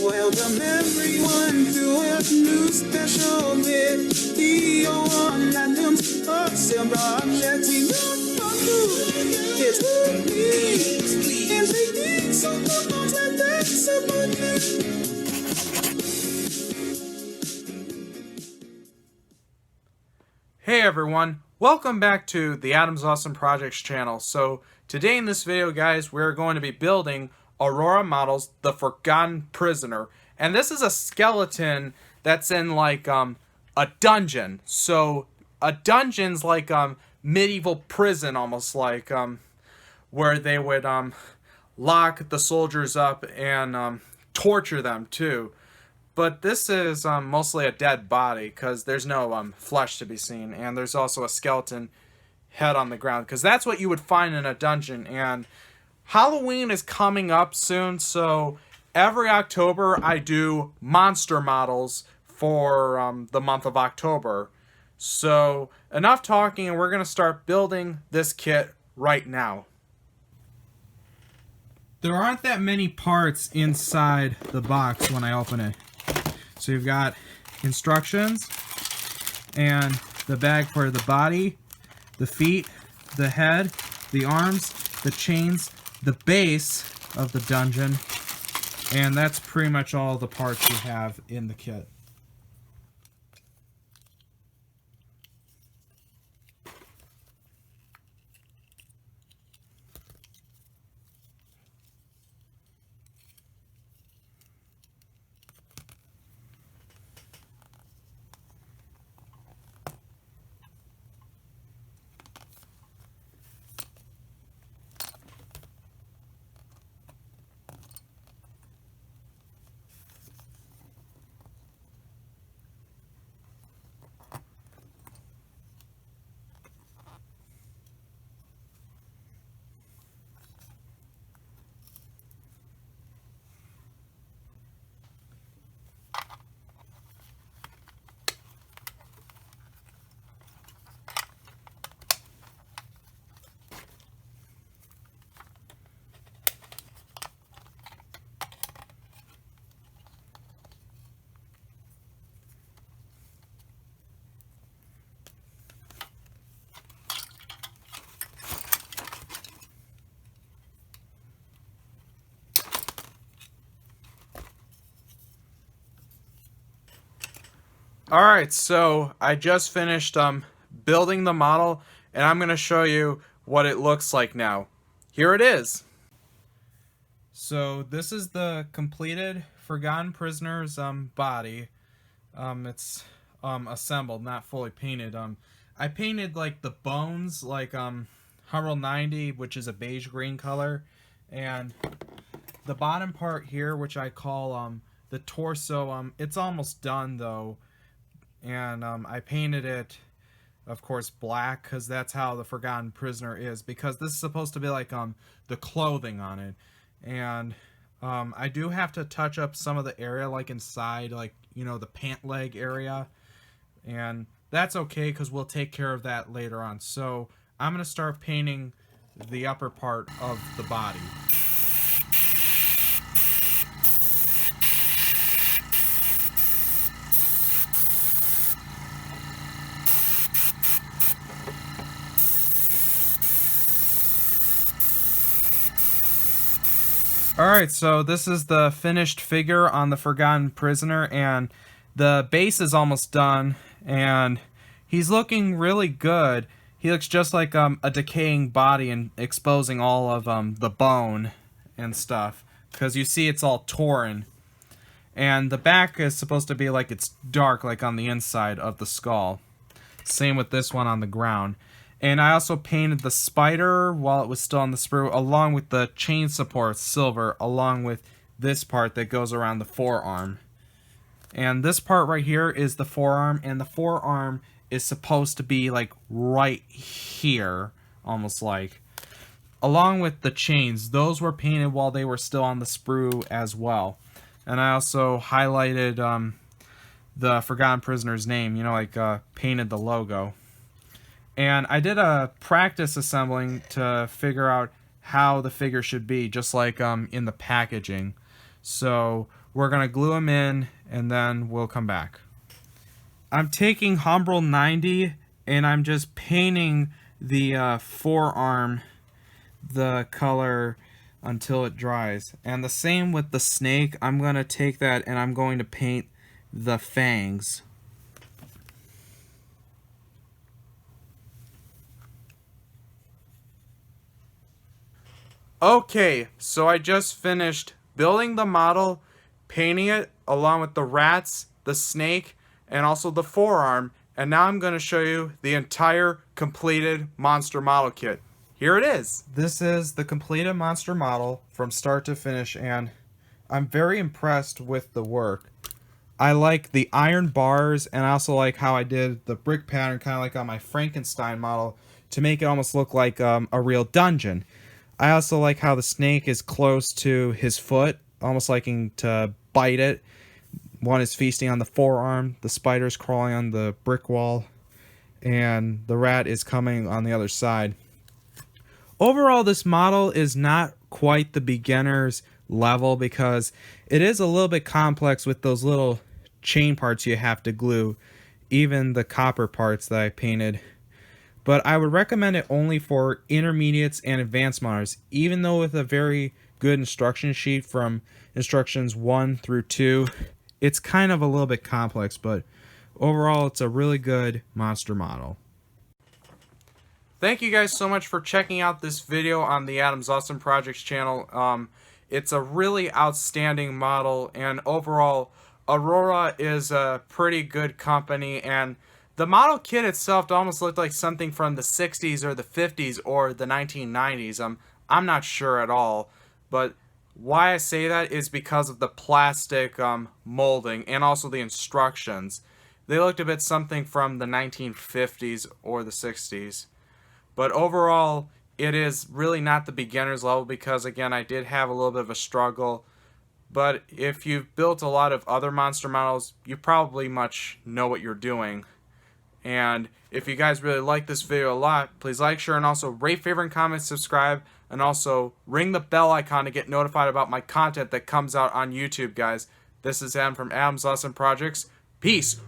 Welcome everyone to a new special bit. The Aurora Landoms of Silver letting it's movies and they need some photos and that's about it. Hey everyone, welcome back to the Adam's Awesome Projects channel. So today in this video, guys, we're going to be building Aurora Models The Forgotten Prisoner. And this is a skeleton that's in like a dungeon. So a dungeon's like medieval prison, almost like where they would lock the soldiers up and torture them too. But this is mostly a dead body because there's no flesh to be seen. And there's also a skeleton head on the ground because that's what you would find in a dungeon. And Halloween is coming up soon, so every October I do monster models for the month of October. So enough talking, and we're going to start building this kit right now. There aren't that many parts inside the box when I open it. So you've got instructions and the bag for the body, the feet, the head, the arms, the chains, the base of the dungeon, and that's pretty much all the parts you have in the kit. Alright, so I just finished building the model, and I'm going to show you what it looks like now. Here it is. So this is the completed Forgotten Prisoner's body. It's assembled, not fully painted. I painted like the bones, like Humble 90, which is a beige green color, and the bottom part here, which I call the torso. It's almost done though. And I painted it, of course, black, because that's how the Forgotten Prisoner is, because this is supposed to be like the clothing on it. And I do have to touch up some of the area, like inside, like, you know, the pant leg area. And that's okay, because we'll take care of that later on. So I'm going to start painting the upper part of the body. Alright, so this is the finished figure on the Forgotten Prisoner, and the base is almost done, and he's looking really good. He looks just like a decaying body and exposing all of the bone and stuff, because you see it's all torn. And the back is supposed to be like it's dark, like on the inside of the skull. Same with this one on the ground. And I also painted the spider while it was still on the sprue, along with the chain supports silver, along with this part that goes around the forearm. And this part right here is the forearm, and the forearm is supposed to be like right here, almost like. Along with the chains, those were painted while they were still on the sprue as well. And I also highlighted the Forgotten Prisoner's name, you know, like painted the logo. And I did a practice assembling to figure out how the figure should be, just like in the packaging. So We're going to glue them in, and then we'll come back. I'm taking Humbrol 90, and I'm just painting the forearm the color until it dries. And the same with the snake. I'm going to take that and I'm going to paint the fangs. Okay, so I just finished building the model, painting it along with the rats, the snake, and also the forearm. And now I'm going to show you the entire completed monster model kit. Here it is. This is the completed monster model from start to finish, and I'm very impressed with the work. I like the iron bars, and I also like how I did the brick pattern, kind of like on my Frankenstein model, to make it almost look like a real dungeon. I also like how the snake is close to his foot, almost liking to bite it. One is feasting on the forearm, the spider's crawling on the brick wall, and the rat is coming on the other side. Overall, this model is not quite the beginner's level because it is a little bit complex with those little chain parts you have to glue, even the copper parts that I painted. But I would recommend it only for intermediates and advanced modders, even though with a very good instruction sheet from instructions 1 through 2, it's kind of a little bit complex, but overall it's a really good monster model. Thank you guys so much for checking out this video on the Adam's Awesome Projects channel. It's a really outstanding model, and overall, Aurora is a pretty good company, and the model kit itself almost looked like something from the 60s or the 50s or the 1990s. I'm not sure at all, but why I say that is because of the plastic molding and also the instructions. They looked a bit something from the 1950s or the 60s. But overall, it is really not the beginner's level because, again, I did have a little bit of a struggle. But if you've built a lot of other monster models, you probably much know what you're doing. And if you guys really like this video a lot, please like, share, and also rate, favorite, and comment, subscribe, and also ring the bell icon to get notified about my content that comes out on YouTube, guys. This is Adam from Adam's Awesome Projects. Peace.